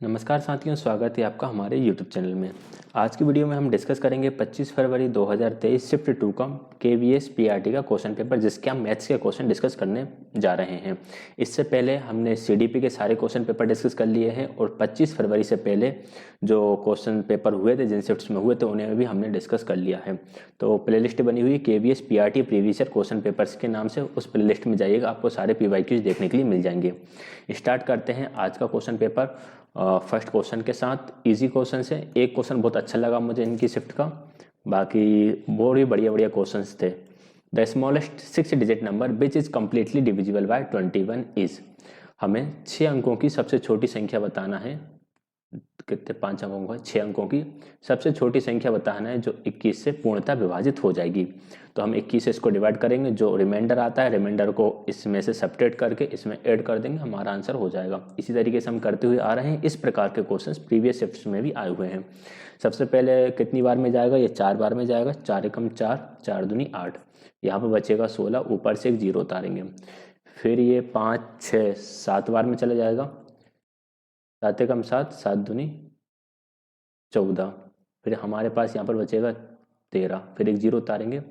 नमस्कार साथियों, स्वागत है आपका हमारे YouTube चैनल में। आज की वीडियो में हम डिस्कस करेंगे 25 फरवरी 2023 शिफ्ट 2 का KVS PRT का क्वेश्चन पेपर, जिसके हम मैथ्स के क्वेश्चन डिस्कस करने जा रहे हैं। इससे पहले हमने CDP के सारे क्वेश्चन पेपर डिस्कस कर लिए हैं और 25 फरवरी से पहले जो क्वेश्चन पेपर हुए थे, जिन शिफ्ट्स में हुए थे, उन्हें भी हमने डिस्कस कर लिया है। तो प्लेलिस्ट बनी हुई KVS PRT previous year question papers के नाम से, उस प्लेलिस्ट में जाइएगा, आपको सारे PYQs देखने के लिए मिल जाएंगे। स्टार्ट करते हैं आज का क्वेश्चन पेपर। फर्स्ट क्वेश्चन के साथ इजी क्वेश्चन है। एक क्वेश्चन बहुत अच्छा लगा मुझे इनकी शिफ्ट का, बाकी बहुत ही बढ़िया बढ़िया क्वेश्चंस थे। The smallest 6 digit number which is completely divisible by 21 is. हमें 6 अंकों की सबसे छोटी संख्या बताना है। कितने? 5 अंकों का 6 अंकों की सबसे छोटी संख्या बताना है जो 21 से पूर्णतः विभाजित हो जाएगी। तो हम 21 से इसको डिवाइड करेंगे, जो रिमाइंडर आता है रिमाइंडर को इसमें से सब्ट्रैक्ट करके इसमें ऐड कर देंगे, हमारा आंसर हो जाएगा। इसी तरीके से हम करते हुए आ रहे हैं। इस प्रकार के क्वेश्चंस प्रीवियस शिफ्ट्स में भी आए हुए हैं। सबसे पहले कितनी बार में जाएगा? ये 4 बार में जाएगा। 4 एकम 4, 4 दूनी 8, यहाँ पर बचेगा 16, ऊपर से एक 0 उतारेंगे। फिर ये 5, 6, 7 बार में चला जाएगा। 7 एकम 7, 7 दूनी 14, फिर हमारे पास यहाँ पर बचेगा 13, फिर एक 0 उतारेंगे।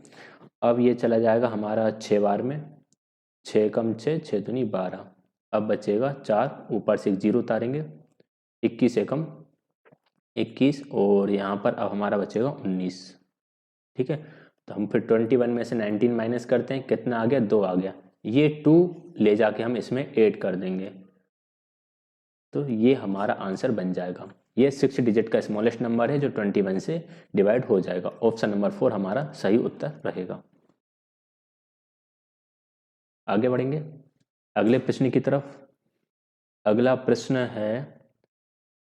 अब ये चला जाएगा हमारा 6 बार में। 6 एकम 6, 6 दूनी 12, अब बचेगा 4, ऊपर से एक 0 उतारेंगे। 21 एकम 21, और यहाँ पर अब हमारा बचेगा 19। ठीक है, तो हम फिर 21 में से 19 माइनस करते हैं, कितना आ गया? 2 आ गया। ये 2 ले जाके हम इसमें ऐड कर देंगे, तो ये हमारा आंसर बन जाएगा। ये 6 डिजिट का स्मॉलेस्ट नंबर है जो 21 से डिवाइड हो जाएगा। ऑप्शन नंबर 4 हमारा सही उत्तर रहेगा। आगे बढ़ेंगे अगले प्रश्न की तरफ। अगला प्रश्न है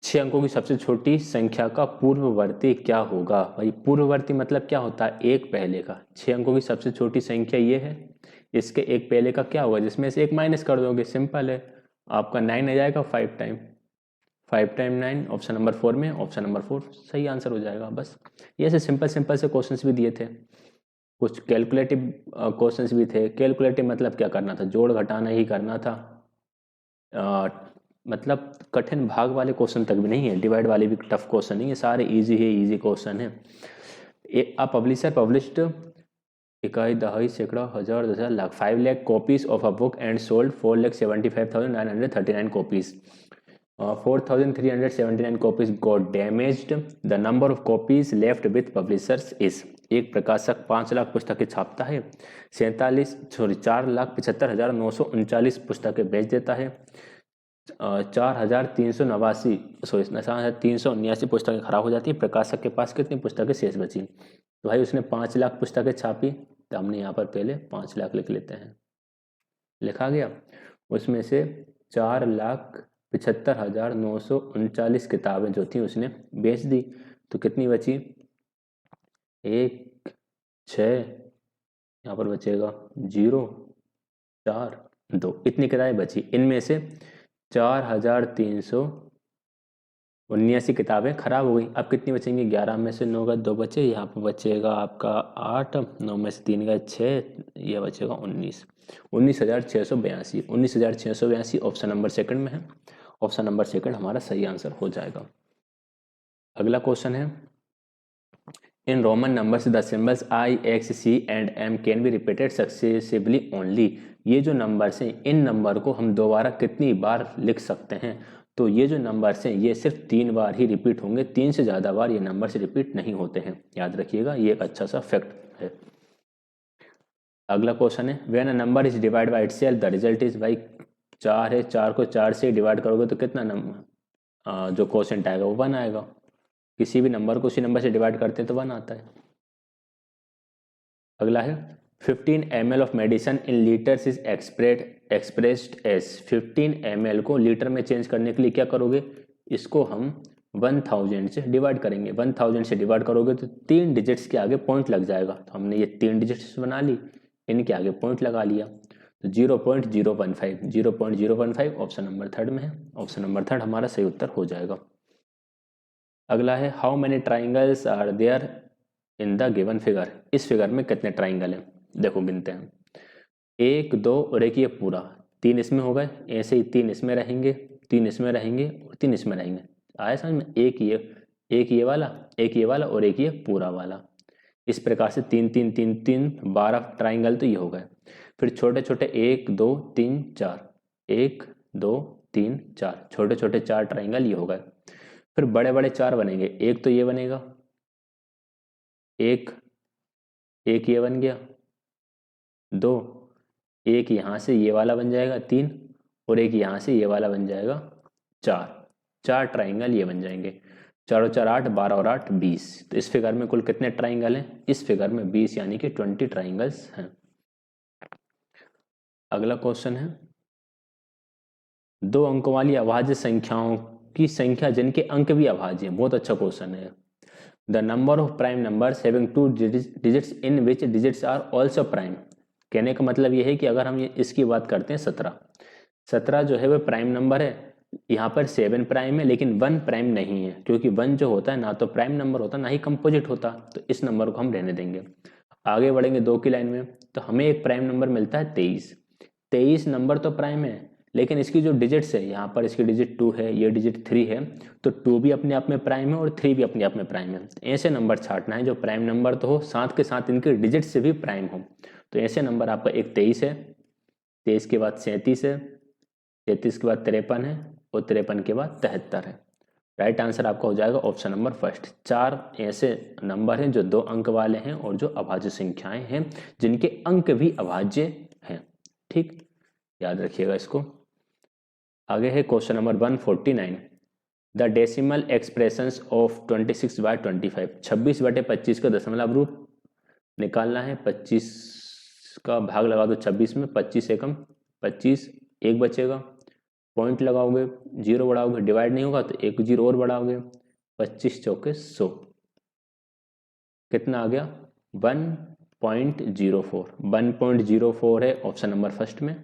6 अंकों की सबसे छोटी संख्या का पूर्ववर्ती क्या होगा? भाई पूर्ववर्ती मतलब क्या होता है? एक पहले का। 6 अंकों की सबसे छोटी संख्या ये है, इसके एक पहले का क्या होगा? जिसमें से एक माइनस कर दोगे, सिंपल है। आपका 9 आ जाएगा 5 टाइम 5 टाइम 9, ऑप्शन नंबर 4 में। ऑप्शन नंबर 4 सही आंसर हो जाएगा। बस ये ऐसे सिंपल सिंपल से क्वेश्चंस भी दिए थे। कुछ कैलकुलेटिव क्वेश्चंस भी थे। कैलकुलेटिव मतलब क्या करना था? जोड़ घटाना ही करना था। मतलब कठिन भाग वाले क्वेश्चन तक भी नहीं है, डिवाइड वाले भी टफ क्वेश्चन नहीं है, सारे इजी है, इजी क्वेश्चन है। अ पब्लिशर पब्लिश्ड इकाई, दहाई, सैकड़ा, हजार, 10,000, lakh 5 lakh copies of a book and sold 4,75,939 copies. 4,379 copies got damaged. The number of copies left with publishers is। एक प्रकाशक 5 लाख पुस्तकें छापता है, 4,75,939 पुस्तकें बेच देता है, 4,379 पुस्तकें खराब हो जाती है। प्रकाशक के पास कितनी पुस्तकें शेष बची? तो भाई उसने 5 लाख पुस्तकें छापी, तो हमने यहाँ पर पहले 5 लाख लिख लेते हैं। लिखा गया। उसमें से 4,75,939 किताबें जो थी उसने बेच दी, तो कितनी बची? 1, 6, यहाँ पर बचेगा 0, 4, 2, इतनी किताबें बची। इनमें से 4,379 किताबें खराब हो गई। अब कितनी बचेंगी? 11 में से 9 का 2 बचे, यहाँ पर बचेगा आपका 8, 9 में से 3 का 6, यह बचेगा 19। 19,682। 19,682 ऑप्शन नंबर सेकंड में है। ऑप्शन नंबर सेकंड हमारा सही आंसर हो जाएगा। अगला क्वेश्चन है in Roman numbers the symbols I, X, C and M can be repeated successively only. ये जो नंबर्स हैं, इन नंबर को हम दोबारा कितनी बार लिख सकते हैं? तो ये जो नंबर्स हैं ये सिर्फ 3 बार ही रिपीट होंगे, 3 से ज़्यादा बार ये नंबर्स रिपीट नहीं होते हैं। याद रखिएगा, ये एक अच्छा सा फैक्ट है। अगला क्वेश्चन है when a number is divide by itself the result is. भाई 4 है, 4 को 4 से डिवाइड करोगे तो कितना नंबर जो क्वोशेंट आएगा वो 1 आएगा। किसी भी नंबर को उसी नंबर से डिवाइड करते हैं तो 1 आता है। अगला है 15 ml of medicine in litres is expressed as. 15 ml को लीटर में चेंज करने के लिए क्या करोगे? इसको हम 1000 से डिवाइड करेंगे। 1000 से डिवाइड करोगे तो 3 डिजिट्स के आगे पॉइंट लग जाएगा, तो हमने ये 3 डिजिट्स बना ली, इनके आगे पॉइंट लगा लिया, तो 0.015। 0.015 ऑप्शन नंबर 3 में है। ऑप्शन नंबर 3 हमारा सही उत्तर हो जाएगा। अगला है how many triangles are there in the given figure. इस फिगर में कितने ट्राइंगल हैं? देखो गिनते हैं, 1, 2 और एक ये पूरा, 3 इसमें हो गए। ऐसे ही 3 इसमें रहेंगे, 3 इसमें रहेंगे और 3 इसमें रहेंगे। आया समझ में? एक ये वाला, एक ये वाला और एक ये पूरा वाला। इस प्रकार से 3 3 3 3 12 ट्राइंगल तो ये हो गए। फिर छोटे छोटे 1 2 3 4, 1 2 3 4, छोटे छोटे 4 ट्राइंगल ये हो गए। फिर बड़े बड़े 4 बनेंगे। एक तो ये बनेगा, एक ये बन गया, 2, एक यहाँ से ये वाला बन जाएगा 3, और एक यहाँ से ये वाला बन जाएगा 4। 4 ट्राइंगल ये बन जाएंगे। 4 और 4 8, 12 और 8 20। तो इस फिगर में कुल कितने ट्राइंगल हैं? इस फिगर में 20 यानी कि 20 ट्राइंगल्स हैं। अगला क्वेश्चन है, 2 अंकों वाली अभाज्य संख्याओं की संख्या जिनके अंक भी अभाज्य हैं। बहुत अच्छा क्वेश्चन है। The number of prime numbers having 2 digits in which digits are also prime. कहने का मतलब ये है कि अगर हम इसकी बात करते हैं 17 जो है वह प्राइम नंबर है। यहाँ पर 7 प्राइम है लेकिन 1 प्राइम नहीं है, क्योंकि 1 जो होता है ना तो प्राइम नंबर होता ना ही कंपोजिट होता, तो इस नंबर को हम रहने देंगे। आगे बढ़ेंगे 2 की लाइन में, तो हमें एक प्राइम नंबर मिलता है 23 नंबर तो प्राइम है, लेकिन इसकी जो डिजिट्स है, यहाँ पर इसकी डिजिट 2 है, ये डिजिट 3 है, तो 2 भी अपने आप में प्राइम है और 3 भी अपने आप में प्राइम है। ऐसे नंबर छांटना है जो प्राइम नंबर तो हो, साथ के साथ इनके डिजिट से भी प्राइम हो। तो ऐसे नंबर आपका एक 23 है, 23 के बाद 37 है, 33 के बाद 53 है, और 53 के बाद 73 है। राइट आंसर आपका हो जाएगा ऑप्शन नंबर फर्स्ट। 4 ऐसे नंबर हैं जो 2 अंक वाले हैं और जो अभाज्य संख्याएं हैं जिनके अंक भी अभाज्य हैं। ठीक, याद रखिएगा इसको। आगे है question number 149। The decimal expressions of 26/25। 26/25 का दशमलव रूप निकालना है। 25 का भाग लगा दो 26 में, 25 एकम 25, एक बचेगा, पॉइंट लगाओगे, 0 बढ़ाओगे, डिवाइड नहीं होगा तो एक 0 और बढ़ाओगे, 25 चौके 100, कितना आ गया? 1.04। 1.04 है ऑप्शन नंबर फर्स्ट में।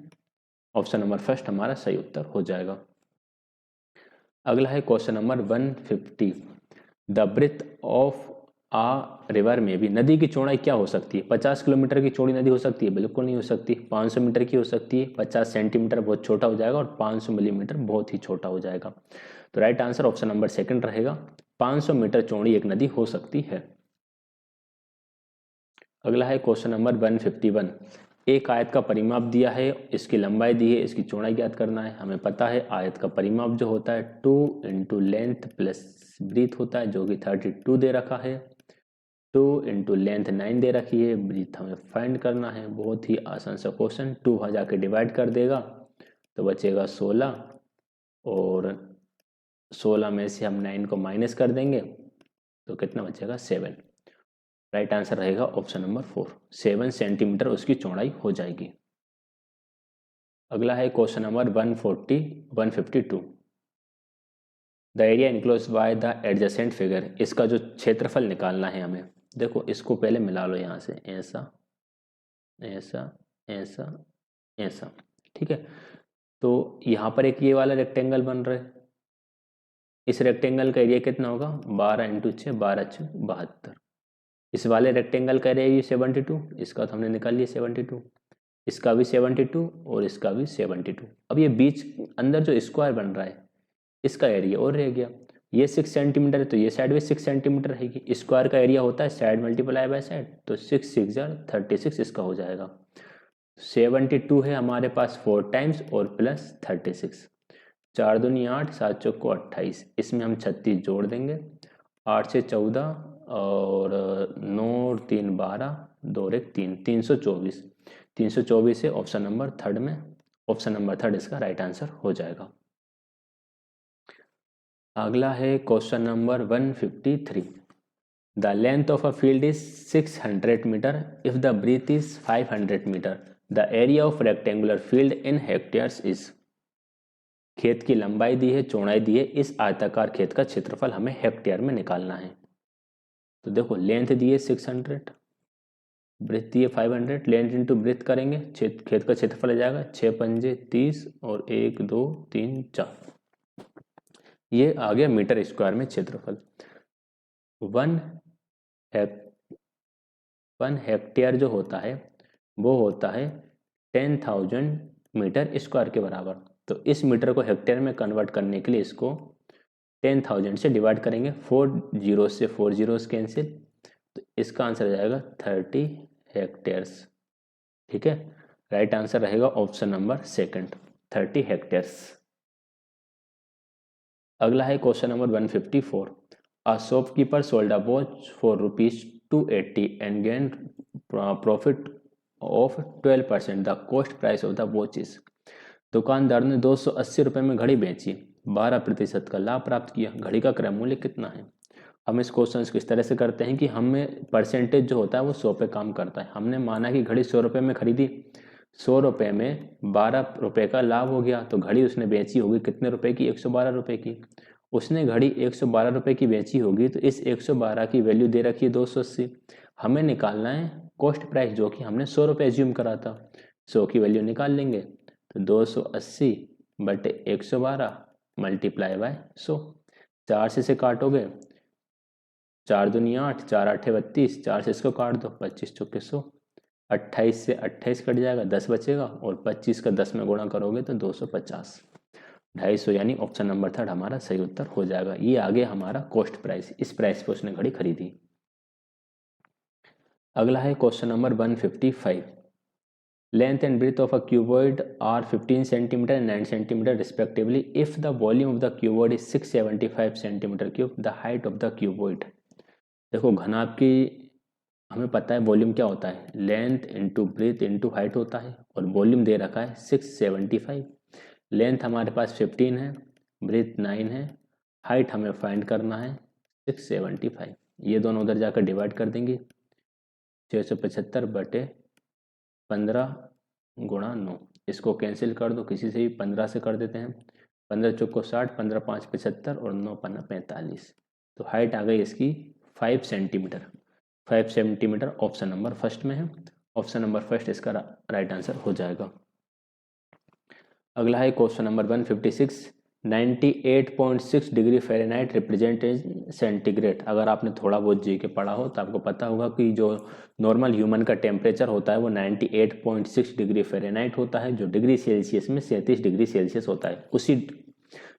ऑप्शन नंबर फर्स्ट हमारा सही उत्तर हो जाएगा। अगला है question number 150। The breadth of a river में भी, नदी की चौड़ाई क्या हो सकती है? 50 किलोमीटर की चौड़ी नदी हो सकती है? बिल्कुल नहीं हो सकती। 500 मीटर की हो सकती है, 50 सेंटीमीटर बहुत छोटा हो जाएगा, और 500 मिलीमीटर बहुत ही छोटा हो जाएगा। तो right answer option number second रहेगा। 500 मीटर चौड़ी एक नदी हो सकती है। अगला है क्वेश्चन नंबर 151। एक आयत का परिमाप दिया है, इसकी लंबाई दी है, इसकी चौड़ाई ज्ञात करना है। हमें पता है आयत का परिमाप जो होता है 2 इंटू लेंथ प्लस ब्रीथ होता है, जो कि 32 दे रखा है। 2 इंटू लेंथ 9 दे रखी है, ब्रीथ हमें फाइंड करना है। बहुत ही आसान सा क्वेश्चन। 2 वहाँ जाके डिवाइड कर देगा तो बचेगा 16, और 16 में से हम 9 को माइनस कर देंगे तो कितना बचेगा? 7। राइट आंसर रहेगा ऑप्शन नंबर 4। 7 सेंटीमीटर उसकी चौड़ाई हो जाएगी। अगला है question number 152। The area enclose by the adjacent figure. इसका जो क्षेत्रफल निकालना है हमें, देखो इसको पहले मिला लो यहाँ से, ऐसा ऐसा ऐसा ऐसा, ठीक है। तो यहाँ पर एक ये वाला रेक्टेंगल बन रहा है, इस रेक्टेंगल का एरिया कितना होगा? 12 इंटू 6, 12 6 72। इस वाले रेक्टेंगल का एरिया ये 72, इसका तो हमने निकाल लिया 72, इसका भी 72 और इसका भी 72। अब ये बीच अंदर जो स्क्वायर बन रहा है इसका एरिया और रह गया। ये 6 सेंटीमीटर है तो ये साइड भी 6 सेंटीमीटर रहेगी। स्क्वायर का एरिया होता है साइड मल्टीप्लाई बाय साइड, तो 6 6 36 इसका हो जाएगा। 72 है हमारे पास 4 टाइम्स और प्लस 36, 4 दूनी 8, 7 चौको 28, इसमें हम 36 जोड़ देंगे। 8 से 14 और 9 और 3 12, 2 और 1 3, 324। 324 है ऑप्शन नंबर थर्ड में। ऑप्शन नंबर थर्ड इसका राइट आंसर हो जाएगा। अगला है question number 153। The length of a field is 600 metre if the breadth is 500 metre. The area of rectangular field in hectares is. खेत की लंबाई दी है, चौड़ाई दी है, इस आयताकार खेत का क्षेत्रफल हमें हेक्टेयर में निकालना है। तो देखो लेंथ दी है 600, ब्रेथ दी है 500, लेंथ इंटू ब्रेथ करेंगे, खेत का क्षेत्रफल आ जाएगा 6 पंजे 30 और 1 2 3 4, ये आ गया मीटर स्क्वायर में क्षेत्रफल। 1 हेक्टेयर जो होता है वो होता है 10,000 मीटर स्क्वायर के बराबर। तो इस मीटर को हेक्टेयर में कन्वर्ट करने के लिए इसको 10,000 से डिवाइड करेंगे, 4 जीरो से 4 जीरोस कैंसिल, तो इसका आंसर आ जाएगा 30 हेक्टेयर्स। ठीक है, राइट आंसर रहेगा ऑप्शन नंबर सेकंड, 30 हेक्टेयर्स। अगला है question number 154। A shopkeeper sold a watch for ₹280 and gain profit of 12%। The cost price of the watch is. दुकानदार ने 280 रुपये में घड़ी बेची, 12% का लाभ प्राप्त किया, घड़ी का क्रय मूल्य कितना है। हम इस क्वेश्चन को इस तरह से करते हैं कि हमें परसेंटेज जो होता है वो 100 पे काम करता है। हमने माना कि घड़ी 100 रुपये में खरीदी, 100 रुपये में 12 रुपये का लाभ हो गया, तो घड़ी उसने बेची होगी कितने रुपए की, 112 रुपये की। उसने घड़ी 112 रुपये की बेची होगी, तो इस 112 की वैल्यू दे रखी है 280। हमें निकालना है कॉस्ट प्राइस, जो कि हमने 100 रुपये एज्यूम करा था। 100 की वैल्यू निकाल लेंगे, तो 280 बटे 112 मल्टीप्लाई बाय 100। 4 से इसे काटोगे, 4 दूनी 8, 4 आठे 32, 4 से इसको काट दो, 25 चौके 100, 28 से 28 कट जाएगा, 10 बचेगा, और 25 का 10 में गुणा करोगे तो 250, 250, यानी ऑप्शन नंबर 3 हमारा सही उत्तर हो जाएगा। ये आगे हमारा कॉस्ट प्राइस, इस प्राइस पे उसने घड़ी खरीदी। अगला है question number 155। Length and breadth of a cuboid are 15 centimetre and 9 centimetre respectively if the volume of the cuboid is 675 centimetre cube, the height of the cuboid. देखो घनाभ की हमें पता है वॉल्यूम क्या होता है, length into breadth into height होता है, और वॉल्यूम दे रखा है 675। लेंथ हमारे पास 15 है, ब्रेथ 9 है, हाइट हमें फाइंड करना है 675। ये दोनों उधर जाकर डिवाइड कर देंगे, 675 बटे 15 गुणा 9, इसको कैंसिल कर दो, किसी से भी 15 से कर देते हैं, 15 चौको 60, 15 5 75 और 9 पन्ना 45। तो हाइट आ गई इसकी 5 centimetre. 5 centimetre option number first में है, ऑप्शन नंबर फर्स्ट इसका राइट आंसर हो जाएगा। अगला है question number 156। 98.6 degree Fahrenheit represent centigrade. अगर आपने थोड़ा बहुत जी के पढ़ा हो तो आपको पता होगा कि जो नॉर्मल ह्यूमन का टेम्परेचर होता है वो 98.6 डिग्री फ़ारेनहाइट होता है, जो डिग्री सेल्सियस में 37 डिग्री सेल्सियस होता है। उसी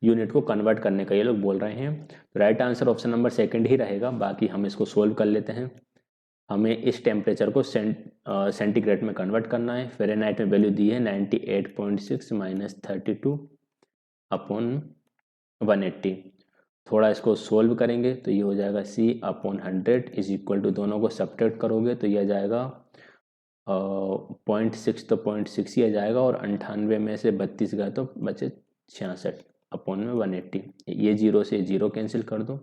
यूनिट को कन्वर्ट करने का ये लोग बोल रहे हैं, तो right answer option number second ही रहेगा। बाकी हम इसको सोल्व कर लेते हैं। हमें इस टेम्परेचर को सेंटीग्रेड में कन्वर्ट करना है। फ़ारेनहाइट में वैल्यू दी है 98.6 माइनस 32 अपॉन 180। थोड़ा इसको सोल्व करेंगे तो ये हो जाएगा C upon 100 is equal to, दोनों को सब्ट्रैक्ट करोगे तो ये आ जाएगा 0.6, तो 0.6 ही आ जाएगा, और 98 में से 32 गए तो बचे 66 अपॉन में 180। ये 0 से 0 कैंसिल कर दो।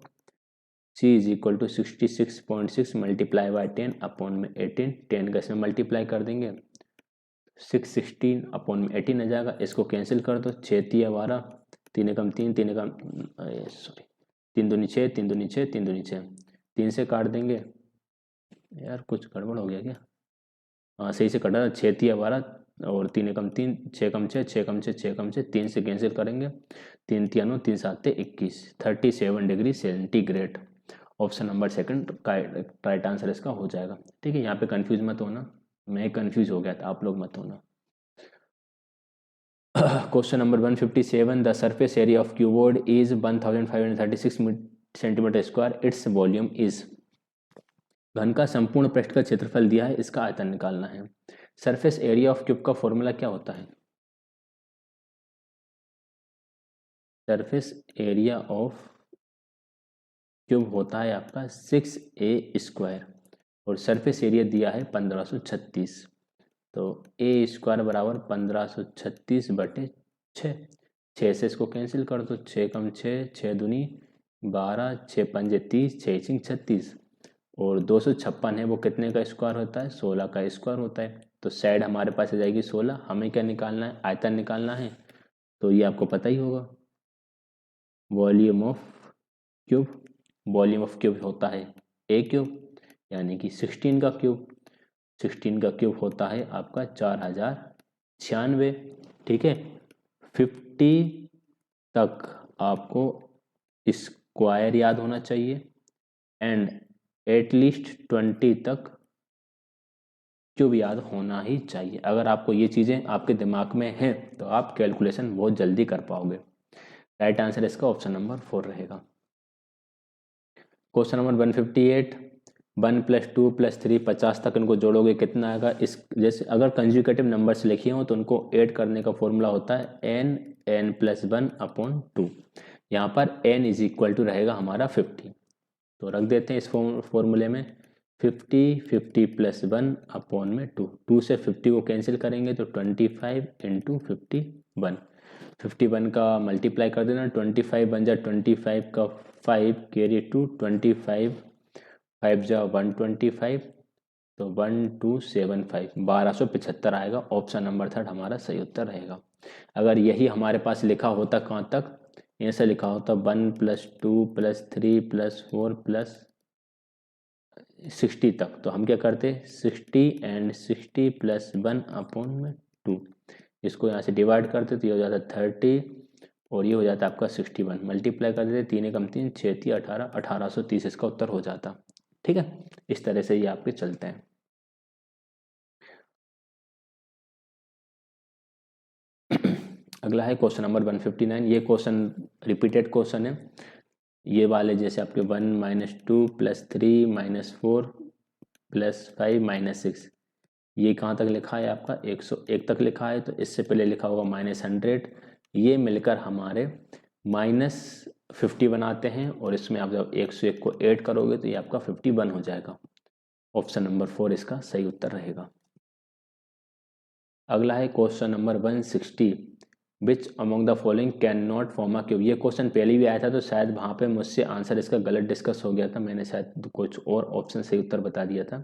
C is equal to 66.6 multiply by 10 upon में 18, 10 का इसमें मल्टीप्लाई कर देंगे, 616 अपॉन में 18 आ जाएगा। इसको कैंसिल कर दो, 6 तिया 12, 3 एकम 3, 3 एकम सॉरी 3 दूनी 6, 3 दूनी 6, 3 दूनी 6, 3 से काट देंगे। यार कुछ गड़बड़ हो गया क्या? हाँ सही से कटा, 6 तिया 12 और 3 एकम 3, 6 कम 6, 6 कम 6, 6 कम 6, 3 से कैंसिल करेंगे, 3 तिया 9, 3 7 21, 37 degree centigrade. Option number second का राइट आंसर इसका हो जाएगा। ठीक है, यहाँ पे कंफ्यूज मत होना, मैं कंफ्यूज हो गया था, आप लोग मत होना। Question number 157। The surface area of cuboid is 1536 centimetre square, its volume is. घन का संपूर्ण पृष्ठ का क्षेत्रफल दिया है, इसका आयतन निकालना है। सरफेस एरिया ऑफ क्यूब का फॉर्मूला क्या होता है? सरफेस एरिया ऑफ क्यूब होता है आपका 6a² और सरफेस एरिया दिया है 1536, तो a स्क्वायर बराबर 1536 बटे 6। 6 से इसको कैंसिल कर दो, 6 कम 6, 6 दूनी 12, 6 पंजे 30, 6 छिंग 36, और 256 है वो कितने का स्क्वायर होता है? 16 का स्क्वायर होता है। तो साइड हमारे पास आ जाएगी 16। हमें क्या निकालना है? आयतन निकालना है, तो ये आपको पता ही होगा, volume of cube. Volume of cube होता है a क्यूब, यानी कि 16 का क्यूब। 16 का क्यूब होता है आपका 4096। ठीक है, 50 तक आपको स्क्वायर याद होना चाहिए एंड एटलीस्ट 20 तक क्यूब याद होना ही चाहिए। अगर आपको ये चीज़ें आपके दिमाग में हैं तो आप कैलकुलेशन बहुत जल्दी कर पाओगे। राइट आंसर इसका ऑप्शन नंबर 4 रहेगा। क्वेश्चन नंबर 158, 1 + 2 + 3 50 तक इनको जोड़ोगे कितना आएगा। इस जैसे अगर कंजुगेटिव नंबर्स लिखे हों तो उनको ऐड करने का फॉर्मूला होता है n + 1/2। यहाँ पर n = रहेगा हमारा 50, तो रख देते हैं इस फॉर्मूले में 50 50 + 1/2। 2 से 50 को कैंसिल करेंगे तो 25 × 51, 51 का मल्टीप्लाई कर देना, 25 बन जाए 25 का 5 कैरी 2, 25 5 जा 125, तो 1275 1275 आएगा। ऑप्शन नंबर 3 हमारा सही उत्तर रहेगा। अगर यही हमारे पास लिखा होता कहाँ तक, ऐसा लिखा होता 1 + 2 + 3 + 4 + 60 तक, तो हम क्या करते 60 and 60 + 1/2, इसको यहाँ से डिवाइड करते तो ये हो जाता 30 और ये हो जाता आपका 61, मल्टीप्लाई कर देते 3 एकम 3 6 3 18 1830 इसका उत्तर हो जाता। ठीक है, इस तरह से ये आपके चलते हैं। अगला है क्वेश्चन नंबर 159। ये क्वेश्चन रिपीटेड क्वेश्चन है। ये वाले जैसे आपके 1 - 2 + 3 - 4 + 5 - 6, ये कहाँ तक लिखा है आपका 101 तक लिखा है, तो इससे पहले लिखा होगा -100। ये मिलकर हमारे -50 बनाते हैं और इसमें आप जब 101 को ऐड करोगे तो ये आपका 51 हो जाएगा। ऑप्शन नंबर 4 इसका सही उत्तर रहेगा। अगला है question number 160, which among the following can not form a cube. ये क्वेश्चन पहले भी आया था, तो शायद वहाँ पे मुझसे आंसर इसका गलत डिस्कस हो गया था, मैंने शायद कुछ और ऑप्शन सही उत्तर बता दिया था।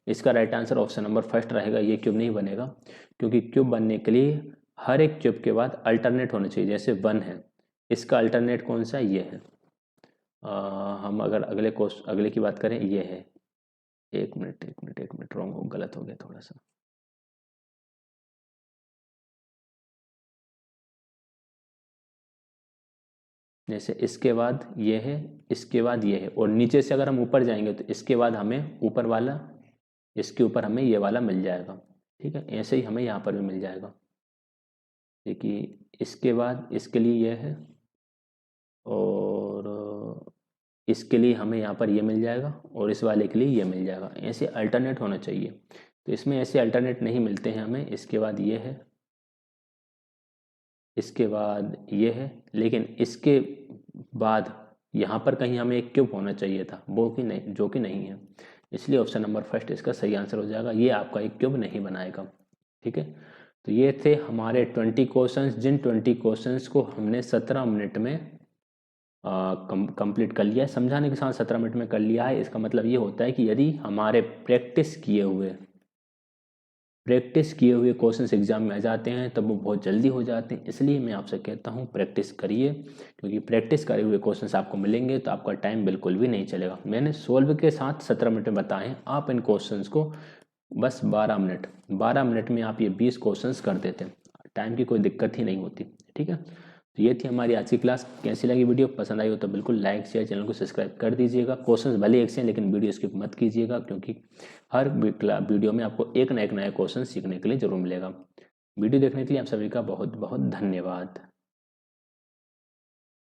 इसका राइट आंसर ऑप्शन नंबर 1 रहेगा। ये क्यूब नहीं बनेगा, क्योंकि क्यूब बनने के लिए हर एक क्यूब के बाद अल्टरनेट होने चाहिए। जैसे 1 है, इसका अल्टरनेट कौन सा है, ये है। हम अगर अगले की बात करें, ये है। एक मिनट रॉन्ग हो, गलत हो गया थोड़ा सा। जैसे इसके बाद ये है, इसके बाद ये है, और नीचे से अगर हम ऊपर जाएंगे तो इसके बाद हमें ऊपर वाला, इसके ऊपर हमें ये वाला मिल जाएगा। ठीक है, ऐसे ही हमें यहाँ पर भी मिल जाएगा। देखिए इसके बाद इसके लिए ये है और इसके लिए हमें यहाँ पर ये मिल जाएगा और इस वाले के लिए ये मिल जाएगा। ऐसे अल्टरनेट होना चाहिए, तो इसमें ऐसे अल्टरनेट नहीं मिलते हैं हमें। इसके बाद ये है, इसके बाद ये है, लेकिन इसके बाद यहाँ पर कहीं हमें एक क्यूब होना चाहिए था, वो कि नहीं, जो कि नहीं है। इसलिए ऑप्शन नंबर 1 इसका सही आंसर हो जाएगा। ये आपका एक क्यूब नहीं बनाएगा। ठीक है, तो ये थे हमारे 20 क्वेश्चंस, जिन 20 क्वेश्चंस को हमने 17 मिनट में कंप्लीट कर लिया है। समझाने के साथ 17 मिनट में कर लिया है। इसका मतलब ये होता है कि यदि हमारे प्रैक्टिस किए हुए क्वेश्चंस एग्जाम में आ जाते हैं तब वो बहुत जल्दी हो जाते हैं। इसलिए मैं आपसे कहता हूँ प्रैक्टिस करिए, क्योंकि प्रैक्टिस करे हुए क्वेश्चंस आपको मिलेंगे तो आपका टाइम बिल्कुल भी नहीं चलेगा। मैंने सोल्व के साथ 17 मिनट में बताए हैं, आप इन क्वेश्चंस को बस 12 मिनट में आप ये 20 क्वेश्चंस कर देते हैं। टाइम की कोई दिक्कत ही नहीं होती। ठीक है, तो ये थी हमारी आज की क्लास। कैसी लगी वीडियो, पसंद आई हो तो बिल्कुल लाइक शेयर, चैनल को सब्सक्राइब कर दीजिएगा। क्वेश्चंस भले एक से हैं, लेकिन वीडियो स्किप मत कीजिएगा, क्योंकि हर वीडियो में आपको एक ना एक नया क्वेश्चन सीखने के लिए जरूर मिलेगा। वीडियो देखने के लिए आप सभी का बहुत बहुत धन्यवाद।